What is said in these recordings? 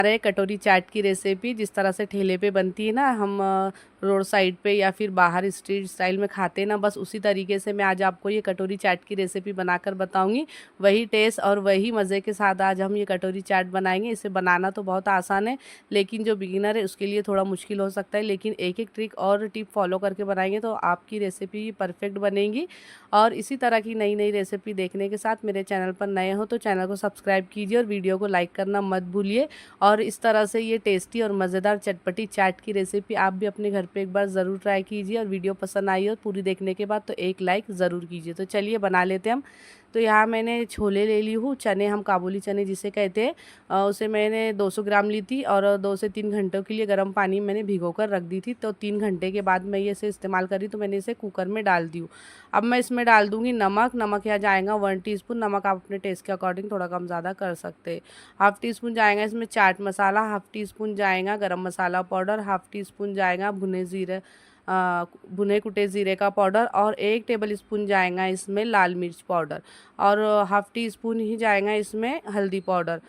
हमारे कटोरी चाट की रेसिपी जिस तरह से ठेले पे बनती है ना, हम रोड साइड पे या फिर बाहर स्ट्रीट स्टाइल में खाते हैं ना, बस उसी तरीके से मैं आज आपको ये कटोरी चाट की रेसिपी बनाकर बताऊंगी। वही टेस्ट और वही मज़े के साथ आज हम ये कटोरी चाट बनाएंगे। इसे बनाना तो बहुत आसान है, लेकिन जो बिगिनर है उसके लिए थोड़ा मुश्किल हो सकता है। लेकिन एक एक ट्रिक और टिप फॉलो करके बनाएंगे तो आपकी रेसिपी परफेक्ट बनेगी। और इसी तरह की नई नई रेसिपी देखने के साथ मेरे चैनल पर नए हो तो चैनल को सब्सक्राइब कीजिए और वीडियो को लाइक करना मत भूलिए। और इस तरह से ये टेस्टी और मज़ेदार चटपटी चाट की रेसिपी आप भी अपने घर पे एक बार ज़रूर ट्राई कीजिए। और वीडियो पसंद आई हो पूरी देखने के बाद तो एक लाइक ज़रूर कीजिए। तो चलिए बना लेते हैं हम। तो यहाँ मैंने छोले ले ली हूँ, चने हम काबुली चने जिसे कहते हैं, उसे मैंने 200 ग्राम ली थी और 2 से 3 घंटों के लिए गर्म पानी में मैंने भिगो कर रख दी थी। तो 3 घंटे के बाद मैं ये इसे इस्तेमाल करी तो मैंने इसे कुकर में डाल दी हूँ। अब मैं इसमें डाल दूँगी नमक। नमक यहाँ जाएगा 1 टीस्पून। नमक आप अपने टेस्ट के अकॉर्डिंग थोड़ा कम ज़्यादा कर सकते हैं। हाफ़ टी स्पून जाएगा इसमें chaat masala, half tea spoon जाएगा गरम मसाला पाउडर, हाफ़ टी स्पून जाएगा भुने कुटे ज़ीरे का पाउडर और 1 टेबल स्पून जाएगा इसमें लाल मिर्च पाउडर और हाफ़ टी स्पून ही जाएगा इसमें हल्दी पाउडर,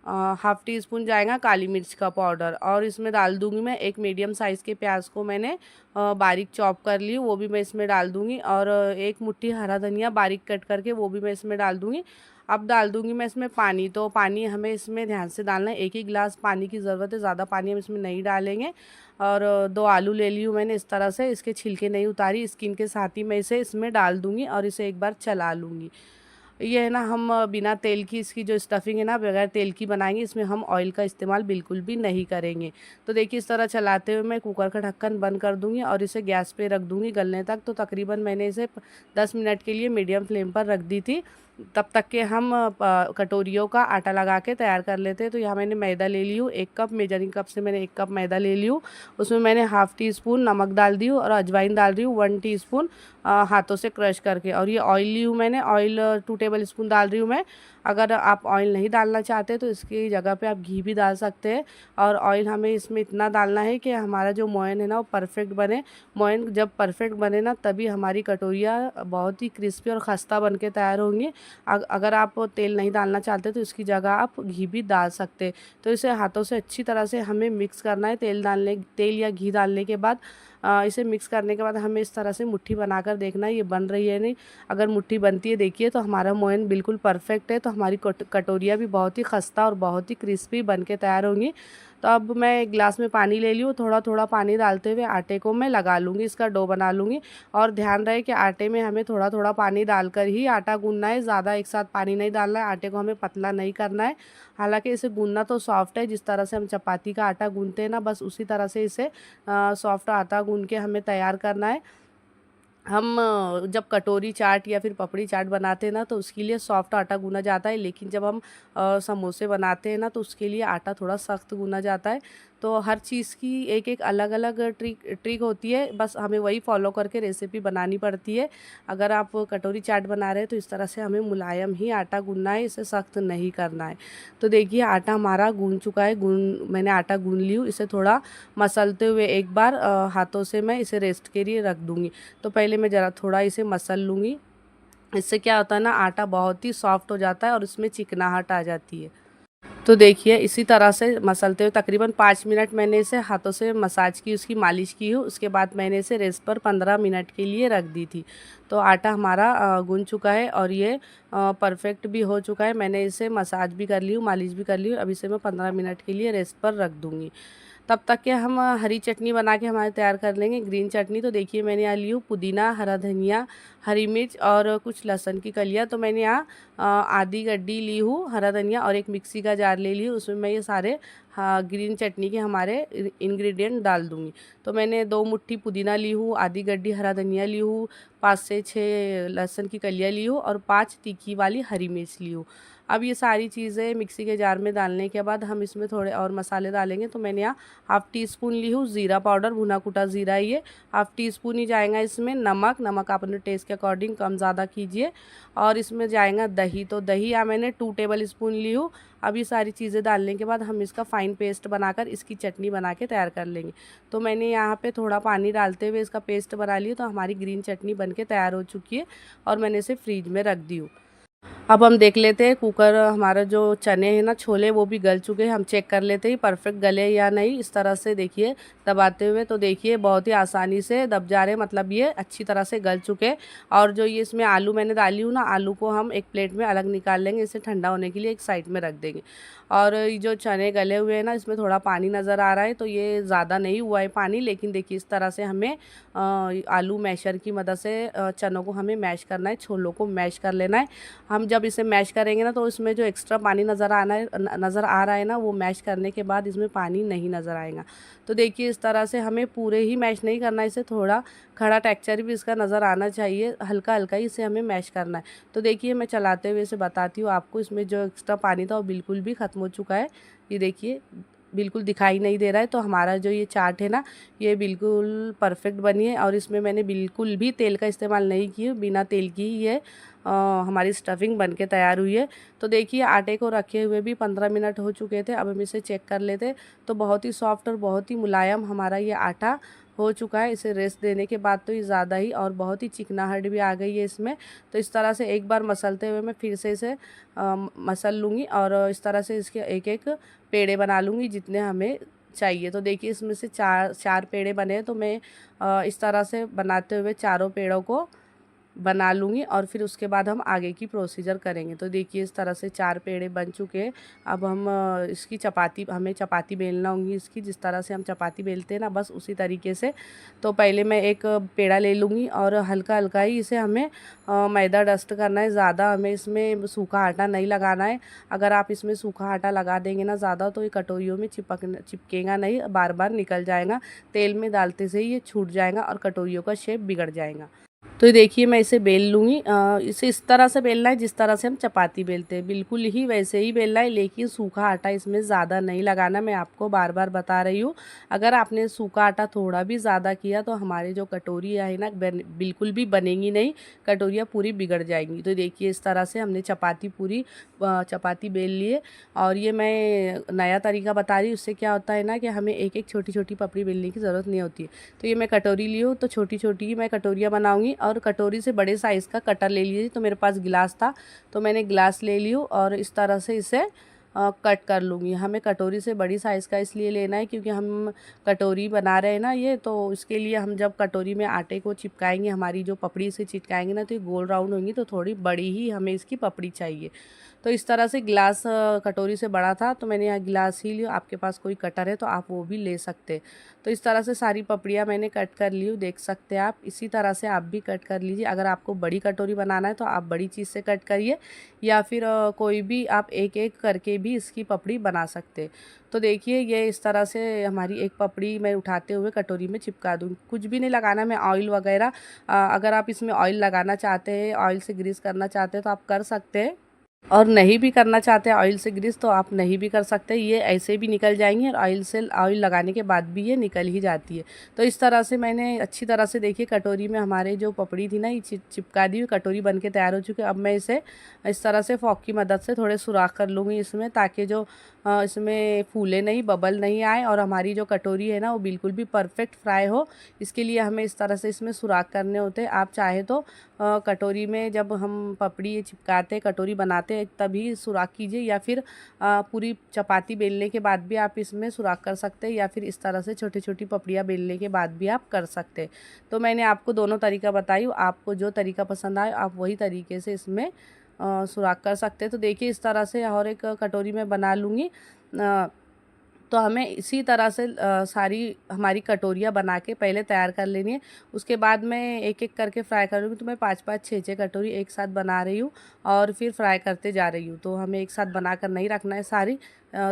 हाफ़ टी स्पून जाएगा काली मिर्च का पाउडर। और इसमें डाल दूँगी मैं एक मीडियम साइज़ के प्याज को मैंने बारीक चॉप कर ली, वो भी मैं इसमें डाल दूँगी। और एक मुट्ठी हरा धनिया बारीक कट करके वो भी मैं इसमें डाल दूँगी। अब डाल दूँगी मैं इसमें पानी। तो पानी हमें इसमें ध्यान से डालना है, 1 ही गिलास पानी की ज़रूरत है, ज़्यादा पानी हम इसमें नहीं डालेंगे। और 2 आलू ले ली हूँ मैंने इस तरह से, इसके छिलके नहीं उतारी, स्किन के साथ ही मैं इसे इसमें डाल दूँगी और इसे एक बार चला लूँगी। ये है ना, हम बिना तेल की इसकी जो स्टफिंग है ना बगैर तेल की बनाएंगे, इसमें हम ऑयल का इस्तेमाल बिल्कुल भी नहीं करेंगे। तो देखिए इस तरह चलाते हुए मैं कुकर का ढक्कन बंद कर दूंगी और इसे गैस पे रख दूंगी गलने तक। तो तकरीबन मैंने इसे 10 मिनट के लिए मीडियम फ्लेम पर रख दी थी। तब तक के हम कटोरियों का आटा लगा के तैयार कर लेते हैं। तो यहाँ मैंने मैदा ले ली हूँ 1 कप, मेजरिंग कप से मैंने 1 कप मैदा ले ली हूँ। उसमें मैंने हाफ़ टी स्पून नमक डाल दी हूँ और अजवाइन डाल रही हूँ 1 टीस्पून हाथों से क्रश करके। और ये ऑयल ली हूँ मैंने, ऑयल 2 टेबल स्पून डाल रही हूँ मैं। अगर आप ऑयल नहीं डालना चाहते तो इसकी जगह पे आप घी भी डाल सकते हैं। और ऑयल हमें इसमें इतना डालना है कि हमारा जो मोयन है ना वो परफेक्ट बने। मोयन जब परफेक्ट बने ना तभी हमारी कटोरियाँ बहुत ही क्रिस्पी और खस्ता बन के तैयार होंगी। अगर आप तेल नहीं डालना चाहते तो इसकी जगह आप घी भी डाल सकते हैं। तो इसे हाथों से अच्छी तरह से हमें मिक्स करना है। तेल या घी डालने के बाद इसे मिक्स करने के बाद हमें इस तरह से मुट्ठी बनाकर देखना है ये बन रही है नहीं। अगर मुट्ठी बनती है देखिए तो हमारा मोयन बिल्कुल परफेक्ट है, तो हमारी कटोरियाँ भी बहुत ही खस्ता और बहुत ही क्रिस्पी बन के तैयार होंगी। तो अब मैं एक गिलास में पानी ले ली हूँ, थोड़ा थोड़ा पानी डालते हुए आटे को मैं लगा लूँगी, इसका डो बना लूँगी। और ध्यान रहे कि आटे में हमें थोड़ा थोड़ा पानी डालकर ही आटा गूंदना है, ज़्यादा एक साथ पानी नहीं डालना है। आटे को हमें पतला नहीं करना है। हालांकि इसे गूंदना तो सॉफ्ट है, जिस तरह से हम चपाती का आटा गूंदते हैं ना बस उसी तरह से इसे सॉफ्ट आटा गूंद के हमें तैयार करना है। हम जब कटोरी चाट या फिर पपड़ी चाट बनाते हैं ना तो उसके लिए सॉफ्ट आटा गूना जाता है, लेकिन जब हम समोसे बनाते हैं ना तो उसके लिए आटा थोड़ा सख्त गूना जाता है। तो हर चीज़ की एक एक अलग अलग ट्रिक होती है, बस हमें वही फॉलो करके रेसिपी बनानी पड़ती है। अगर आप कटोरी चाट बना रहे हैं तो इस तरह से हमें मुलायम ही आटा गूंदना है, इसे सख्त नहीं करना है। तो देखिए आटा हमारा गूंद चुका है, मैंने आटा गूंद ली हूँ। इसे थोड़ा मसलते हुए एक बार हाथों से मैं इसे रेस्ट के लिए रख दूँगी। तो पहले मैं ज़रा थोड़ा इसे मसल लूँगी। इससे क्या होता है ना, आटा बहुत ही सॉफ्ट हो जाता है और इसमें चिकनाहट आ जाती है। तो देखिए इसी तरह से मसलते हुए तकरीबन 5 मिनट मैंने इसे हाथों से मसाज की, उसकी मालिश की हूँ। उसके बाद मैंने इसे रेस्ट पर 15 मिनट के लिए रख दी थी। तो आटा हमारा गूंद चुका है और ये परफेक्ट भी हो चुका है। मैंने इसे मसाज भी कर ली हूँ, मालिश भी कर ली हूँ। अब इसे मैं 15 मिनट के लिए रेस्ट पर रख दूँगी। तब तक के हम हरी चटनी बना के हमारे तैयार कर लेंगे, ग्रीन चटनी। तो देखिए मैंने यहाँ ली हूँ पुदीना, हरा धनिया, हरी मिर्च और कुछ लहसुन की कलियाँ। तो मैंने यहाँ आधी गड्डी ली हूँ हरा धनिया और एक मिक्सी का जार ले ली हूँ। उसमें मैं ये सारे ग्रीन चटनी के हमारे इंग्रेडिएंट डाल दूँगी। तो मैंने 2 मुट्ठी पुदीना ली हूँ, आधी गड्डी हरा धनिया ली हूँ, 5 से 6 लहसुन की कलियाँ ली हूँ और 5 तीखी वाली हरी मिर्च ली हूँ। अब ये सारी चीज़ें मिक्सी के जार में डालने के बाद हम इसमें थोड़े और मसाले डालेंगे। तो मैंने यहाँ हाफ़ टी स्पून ली हूँ ज़ीरा पाउडर, भुना कुटा ज़ीरा। ये हाफ़ टी स्पून ही जाएगा इसमें नमक। नमक आप अपने टेस्ट के अकॉर्डिंग कम ज़्यादा कीजिए। और इसमें जाएगा दही। तो दही यहाँ मैंने 2 टेबल स्पून ली हूँ। अब ये सारी चीज़ें डालने के बाद हम इसका फ़ाइन पेस्ट बनाकर इसकी चटनी बना के तैयार कर लेंगे। तो मैंने यहाँ पे थोड़ा पानी डालते हुए इसका पेस्ट बना लिया। तो हमारी ग्रीन चटनी बन के तैयार हो चुकी है और मैंने इसे फ्रीज में रख दी हूँ। अब हम देख लेते हैं कुकर, हमारा जो चने हैं ना, छोले, वो भी गल चुके हैं। हम चेक कर लेते हैं परफेक्ट गले या नहीं। इस तरह से देखिए दबाते हुए, तो देखिए बहुत ही आसानी से दब जा रहे हैं, मतलब ये अच्छी तरह से गल चुके हैं। और जो ये इसमें आलू मैंने डाली हूँ ना, आलू को हम एक प्लेट में अलग निकाल लेंगे, इसे ठंडा होने के लिए एक साइड में रख देंगे। और ये जो चने गले हुए हैं ना, इसमें थोड़ा पानी नज़र आ रहा है, तो ये ज़्यादा नहीं हुआ है पानी, लेकिन देखिए इस तरह से हमें आलू मैशर की मदद से चनों को हमें मैश करना है, छोलों को मैश कर लेना है। हम जब इसे मैश करेंगे ना, तो इसमें जो एक्स्ट्रा पानी नज़र आ रहा है ना, वो मैश करने के बाद इसमें पानी नहीं नज़र आएगा। तो देखिए इस तरह से हमें पूरे ही मैश नहीं करना है, इसे थोड़ा खड़ा टेक्सचर भी इसका नज़र आना चाहिए, हल्का हल्का ही इसे हमें मैश करना है। तो देखिए मैं चलाते हुए इसे बताती हूँ आपको, इसमें जो एक्स्ट्रा पानी था वो बिल्कुल भी ख़त्म हो चुका है। ये देखिए बिल्कुल दिखाई नहीं दे रहा है। तो हमारा जो ये चाट है ना, ये बिल्कुल परफेक्ट बनी है, और इसमें मैंने बिल्कुल भी तेल का इस्तेमाल नहीं किया, बिना तेल की ही ये हमारी स्टफिंग बन के तैयार हुई है। तो देखिए आटे को रखे हुए भी 15 मिनट हो चुके थे। अब हम इसे चेक कर लेते, तो बहुत ही सॉफ्ट और बहुत ही मुलायम हमारा ये आटा हो चुका है। इसे रेस्ट देने के बाद तो ये ज़्यादा ही और बहुत ही चिकनाहट भी आ गई है इसमें। तो इस तरह से एक बार मसलते हुए मैं फिर से इसे मसल लूँगी, और इस तरह से इसके एक एक पेड़े बना लूँगी जितने हमें चाहिए। तो देखिए इसमें से चार पेड़े बने हैं, तो मैं इस तरह से बनाते हुए चारों पेड़ों को बना लूँगी, और फिर उसके बाद हम आगे की प्रोसीजर करेंगे। तो देखिए इस तरह से 4 पेड़े बन चुके हैं। अब हम इसकी हमें चपाती बेलना होगी इसकी, जिस तरह से हम चपाती बेलते हैं ना, बस उसी तरीके से। तो पहले मैं एक पेड़ा ले लूँगी, और हल्का हल्का ही इसे हमें मैदा डस्ट करना है, ज़्यादा हमें इसमें सूखा आटा नहीं लगाना है। अगर आप इसमें सूखा आटा लगा देंगे ना ज़्यादा, तो ये कटोरियों में चिपकेगा नहीं, बार बार निकल जाएगा। तेल में डालते से ही ये छूट जाएगा और कटोरियों का शेप बिगड़ जाएगा। तो ये देखिए मैं इसे बेल लूँगी। इसे इस तरह से बेलना है जिस तरह से हम चपाती बेलते हैं, बिल्कुल ही वैसे ही बेलना है, लेकिन सूखा आटा इसमें ज़्यादा नहीं लगाना। मैं आपको बार बार बता रही हूँ, अगर आपने सूखा आटा थोड़ा भी ज़्यादा किया तो हमारी जो कटोरियाँ है ना, बिल्कुल भी बनेंगी नहीं, कटोरियाँ पूरी बिगड़ जाएंगी। तो देखिए इस तरह से हमने चपाती बेल लिए। और ये मैं नया तरीका बता रही हूँ, उससे क्या होता है ना कि हमें एक एक छोटी छोटी पपड़ी बेलने की ज़रूरत नहीं होती है। तो ये मैं कटोरी ली हूँ, तो छोटी छोटी ही मैं कटोरियाँ बनाऊँगी, और कटोरी से बड़े साइज़ का कटर ले लीजिए। तो मेरे पास गिलास था, तो मैंने गिलास ले ली हूँ, और इस तरह से इसे कट कर लूँगी। हमें कटोरी से बड़ी साइज़ का इसलिए लेना है क्योंकि हम कटोरी बना रहे हैं ना ये, तो इसके लिए हम जब कटोरी में आटे को चिपकाएंगे, हमारी जो पपड़ी से चिपकाएंगे ना, तो ये गोल राउंड होंगी, तो थोड़ी बड़ी ही हमें इसकी पपड़ी चाहिए। तो इस तरह से गिलास कटोरी से बड़ा था, तो मैंने यहाँ गिलास ही लिया। आपके पास कोई कटर है तो आप वो भी ले सकते हैं। तो इस तरह से सारी पपड़ियाँ मैंने कट कर ली हूँ, देख सकते हैं आप। इसी तरह से आप भी कट कर लीजिए। अगर आपको बड़ी कटोरी बनाना है तो आप बड़ी चीज़ से कट करिए, या फिर कोई भी आप एक एक करके भी इसकी पपड़ी बना सकते हैं। तो देखिए ये इस तरह से हमारी एक पपड़ी मैं उठाते हुए कटोरी में चिपका दूँ। कुछ भी नहीं लगाना, मैं ऑयल वगैरह अगर आप इसमें ऑयल लगाना चाहते हैं, ऑयल से ग्रीस करना चाहते हैं तो आप कर सकते हैं, और नहीं भी करना चाहते ऑयल से ग्रीस तो आप नहीं भी कर सकते। ये ऐसे भी निकल जाएंगी, और ऑयल लगाने के बाद भी ये निकल ही जाती है। तो इस तरह से मैंने अच्छी तरह से देखिए कटोरी में हमारे जो पपड़ी थी ना, ये चिपका दी हुई, कटोरी बन के तैयार हो चुकी है। अब मैं इसे इस तरह से फॉक की मदद से थोड़े सुराख कर लूँगी इसमें, ताकि जो इसमें फूले नहीं, बबल नहीं आए, और हमारी जो कटोरी है ना वो बिल्कुल भी परफेक्ट फ्राई हो। इसके लिए हमें इस तरह से इसमें सुराख करने होते हैं। आप चाहे तो कटोरी में जब हम पपड़ी चिपकाते कटोरी बनाते हैं तभी सुराख कीजिए, या फिर पूरी चपाती बेलने के बाद भी आप इसमें सुराख कर सकते हैं, या फिर इस तरह से छोटी छोटी पपड़ियाँ बेलने के बाद भी आप कर सकते हैं। तो मैंने आपको दोनों तरीका बताई, आपको जो तरीका पसंद आए आप वही तरीके से इसमें सुराख कर सकते हैं। तो देखिए इस तरह से और एक कटोरी में बना लूँगी। तो हमें इसी तरह से सारी हमारी कटोरियाँ बना के पहले तैयार कर लेनी है। उसके बाद मैं एक एक करके फ्राई करूँगी। तो मैं 5-5 6-6 कटोरी एक साथ बना रही हूँ, और फिर फ्राई करते जा रही हूँ। तो हमें एक साथ बनाकर नहीं रखना है सारी,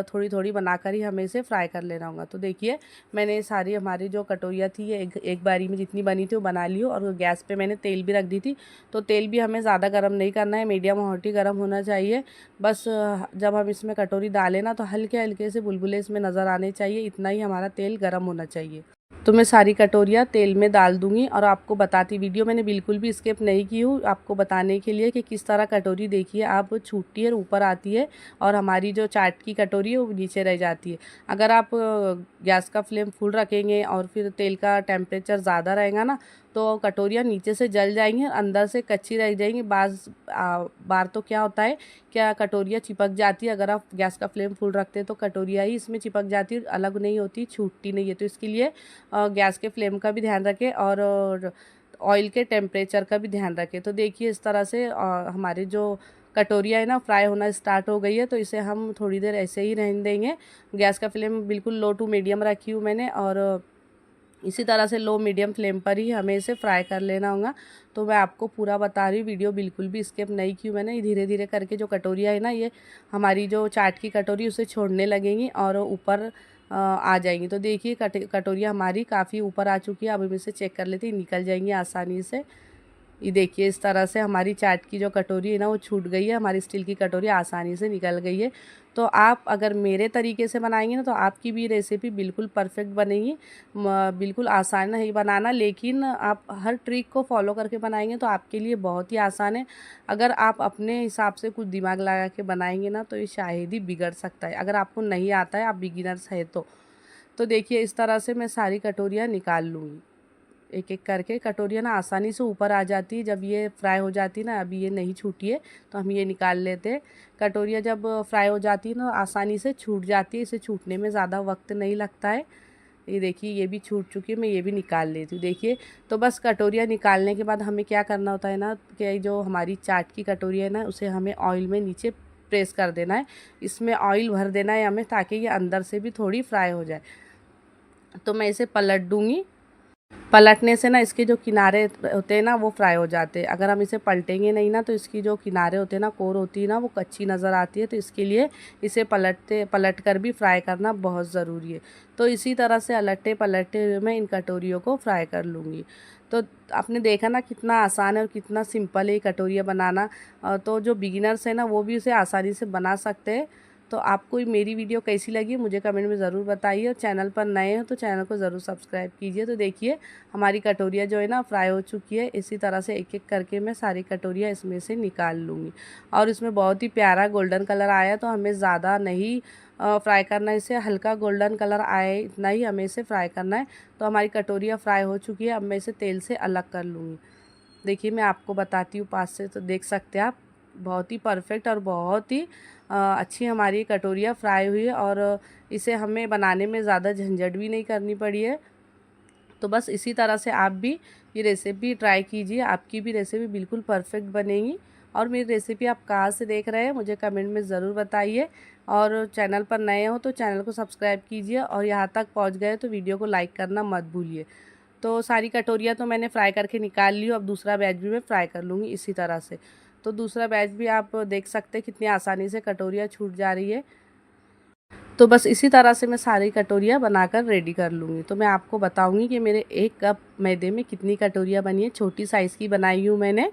थोड़ी थोड़ी बनाकर ही हमें इसे फ्राई कर लेना होगा। तो देखिए मैंने सारी हमारी जो कटोरियाँ थी ये एक बारी में जितनी बनी थी वो बना ली हो, और गैस पे मैंने तेल भी रख दी थी। तो तेल भी हमें ज़्यादा गर्म नहीं करना है, मीडियम हॉट ही गर्म होना चाहिए। बस जब हम इसमें कटोरी डालें ना, तो हल्के हल्के से बुलबुले इसमें नज़र आने चाहिए, इतना ही हमारा तेल गर्म होना चाहिए। तो मैं सारी कटोरियाँ तेल में डाल दूँगी, और आपको बताती, वीडियो मैंने बिल्कुल भी स्किप नहीं की हूँ, आपको बताने के लिए कि किस तरह कटोरी देखिए आप छूटती है और ऊपर आती है, और हमारी जो चाट की कटोरी है वो नीचे रह जाती है। अगर आप गैस का फ्लेम फुल रखेंगे और फिर तेल का टेम्परेचर ज़्यादा रहेगा ना, तो कटोरियाँ नीचे से जल जाएंगी, अंदर से कच्ची रह जाएंगी। बार तो क्या होता है, क्या कटोरियाँ चिपक जाती है, अगर आप गैस का फ्लेम फुल रखते हैं तो कटोरियाँ ही इसमें चिपक जाती है, अलग नहीं होती, छूटती नहीं है। तो इसके लिए गैस के फ्लेम का भी ध्यान रखें और ऑयल के टेम्परेचर का भी ध्यान रखें। तो देखिए इस तरह से हमारे जो कटोरिया है ना फ्राई होना स्टार्ट हो गई है। तो इसे हम थोड़ी देर ऐसे ही रहने देंगे। गैस का फ्लेम बिल्कुल लो टू मीडियम रखी हूँ मैंने, और इसी तरह से लो मीडियम फ्लेम पर ही हमें इसे फ्राई कर लेना होगा। तो मैं आपको पूरा बता रही हूँ, वीडियो बिल्कुल भी स्किप नहीं की मैंने। धीरे धीरे करके जो कटोरिया है ना, ये हमारी जो चाट की कटोरी उसे छोड़ने लगेंगी और ऊपर आ जाएंगी। तो देखिए कटोरिया हमारी काफ़ी ऊपर आ चुकी है। अब हम इसे चेक कर लेते हैं, निकल जाएंगी आसानी से। ये देखिए इस तरह से हमारी चाट की जो कटोरी है ना वो छूट गई है, हमारी स्टील की कटोरी आसानी से निकल गई है। तो आप अगर मेरे तरीके से बनाएंगे ना तो आपकी भी रेसिपी बिल्कुल परफेक्ट बनेगी। बिल्कुल आसान है बनाना, लेकिन आप हर ट्रिक को फॉलो करके बनाएंगे तो आपके लिए बहुत ही आसान है। अगर आप अपने हिसाब से कुछ दिमाग लगा के बनाएंगे ना तो ये शायद ही बिगड़ सकता है, अगर आपको नहीं आता है, आप बिगिनर्स है तो देखिए इस तरह से मैं सारी कटोरियाँ निकाल लूँगी। एक एक करके कटोरियाँ ना आसानी से ऊपर आ जाती है जब ये फ्राई हो जाती है ना। अभी ये नहीं छूटी है तो हम ये निकाल लेते हैं। कटोरियाँ जब फ्राई हो जाती है ना आसानी से छूट जाती है, इसे छूटने में ज़्यादा वक्त नहीं लगता है। ये देखिए ये भी छूट चुकी है, मैं ये भी निकाल लेती हूँ। देखिए तो बस कटोरियाँ निकालने के बाद हमें क्या करना होता है ना, कि जो हमारी चाट की कटोरी है ना उसे हमें ऑयल में नीचे प्रेस कर देना है, इसमें ऑयल भर देना है हमें, ताकि ये अंदर से भी थोड़ी फ्राई हो जाए। तो मैं इसे पलट दूँगी। पलटने से ना इसके जो किनारे होते हैं ना वो फ्राई हो जाते हैं। अगर हम इसे पलटेंगे नहीं ना तो इसकी जो किनारे होते हैं ना, कोर होती है ना, वो कच्ची नज़र आती है। तो इसके लिए इसे पलट कर भी फ्राई करना बहुत ज़रूरी है। तो इसी तरह से अलटते पलटते हुए मैं इन कटोरियों को फ्राई कर लूँगी। तो आपने देखा ना कितना आसान है और कितना सिंपल है ये कटोरियाँ बनाना। तो जो बिगिनर्स हैं ना वो भी इसे आसानी से बना सकते हैं। तो आपको मेरी वीडियो कैसी लगी मुझे कमेंट में ज़रूर बताइए, और चैनल पर नए हो तो चैनल को ज़रूर सब्सक्राइब कीजिए। तो देखिए हमारी कटोरियाँ जो है ना फ्राई हो चुकी है। इसी तरह से एक एक करके मैं सारी कटोरियाँ इसमें से निकाल लूँगी। और इसमें बहुत ही प्यारा गोल्डन कलर आया, तो हमें ज़्यादा नहीं फ्राई करना है इसे, हल्का गोल्डन कलर आए इतना ही हमें इसे फ्राई करना है। तो हमारी कटोरियाँ फ्राई हो चुकी है, अब मैं इसे तेल से अलग कर लूँगी। देखिए मैं आपको बताती हूँ पास से, तो देख सकते हैं आप, बहुत ही परफेक्ट और बहुत ही अच्छी हमारी कटोरियाँ फ्राई हुई है। और इसे हमें बनाने में ज़्यादा झंझट भी नहीं करनी पड़ी है। तो बस इसी तरह से आप भी ये रेसिपी ट्राई कीजिए, आपकी भी रेसिपी बिल्कुल परफेक्ट बनेगी। और मेरी रेसिपी आप कहाँ से देख रहे हैं मुझे कमेंट में ज़रूर बताइए। और चैनल पर नए हो तो चैनल को सब्सक्राइब कीजिए, और यहाँ तक पहुँच गए तो वीडियो को लाइक करना मत भूलिए। तो सारी कटोरियाँ तो मैंने फ्राई करके निकाल ली, अब दूसरा बैच भी मैं फ्राई कर लूँगी इसी तरह से। तो दूसरा बैच भी आप देख सकते हैं कितनी आसानी से कटोरियाँ छूट जा रही है। तो बस इसी तरह से मैं सारी कटोरियाँ बनाकर रेडी कर लूँगी। तो मैं आपको बताऊँगी कि मेरे 1 कप मैदे में कितनी कटोरियाँ बनी है। छोटी साइज़ की बनाई हूँ मैंने,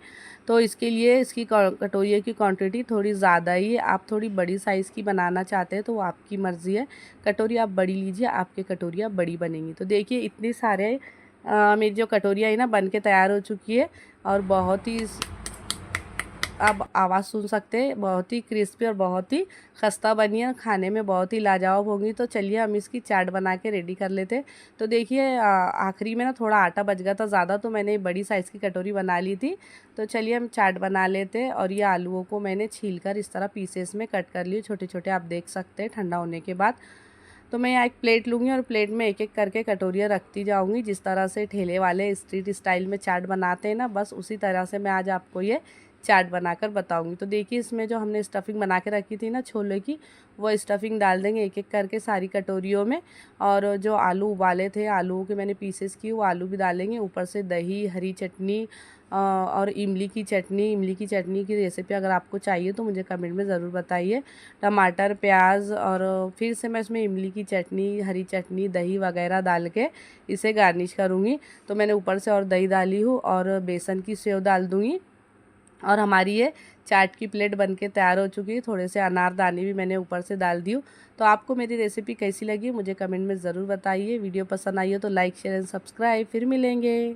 तो इसके लिए इसकी कटोरियों की क्वांटिटी थोड़ी ज़्यादा ही है। आप थोड़ी बड़ी साइज़ की बनाना चाहते हैं तो वो आपकी मर्ज़ी है। कटोरी आप बड़ी लीजिए, आपकी कटोरियाँ बड़ी बनेंगी। तो देखिए इतनी सारे मेरी जो कटोरियाँ है ना बन के तैयार हो चुकी है, और बहुत ही आप आवाज़ सुन सकते हैं, बहुत ही क्रिस्पी और बहुत ही खस्ता बनी है, खाने में बहुत ही लाजवाब होगी। तो चलिए हम इसकी चाट बना के रेडी कर लेते हैं। तो देखिए आखिरी में ना थोड़ा आटा बच गया था ज़्यादा, तो मैंने बड़ी साइज़ की कटोरी बना ली थी। तो चलिए हम चाट बना लेते हैं। और ये आलूओं को मैंने छील कर इस तरह पीसेस में कट कर लिए, छोटे छोटे, आप देख सकते हैं ठंडा होने के बाद। तो मैं यहाँ एक प्लेट लूँगी और प्लेट में एक एक करके कटोरियाँ रखती जाऊँगी। जिस तरह से ठेले वाले स्ट्रीट स्टाइल में चाट बनाते हैं ना, बस उसी तरह से मैं आज आपको ये चाट बनाकर बताऊँगी। तो देखिए इसमें जो हमने स्टफिंग बना के रखी थी ना छोले की, वो स्टफिंग डाल देंगे एक एक करके सारी कटोरियों में। और जो आलू उबाले थे, आलूओं के मैंने पीसेस किए, वो आलू भी डालेंगे। ऊपर से दही, हरी चटनी और इमली की चटनी की रेसिपी अगर आपको चाहिए तो मुझे कमेंट में ज़रूर बताइए। टमाटर, प्याज, और फिर से मैं इसमें इमली की चटनी, हरी चटनी, दही वगैरह डाल के इसे गार्निश करूँगी। तो मैंने ऊपर से और दही डाली हूँ, और बेसन की सेव डाल दूँगी। और हमारी ये चाट की प्लेट बनके तैयार हो चुकी है। थोड़े से अनारदाने भी मैंने ऊपर से डाल दी हूँ। तो आपको मेरी रेसिपी कैसी लगी मुझे कमेंट में ज़रूर बताइए। वीडियो पसंद आई हो तो लाइक, शेयर एंड सब्सक्राइब। फिर मिलेंगे।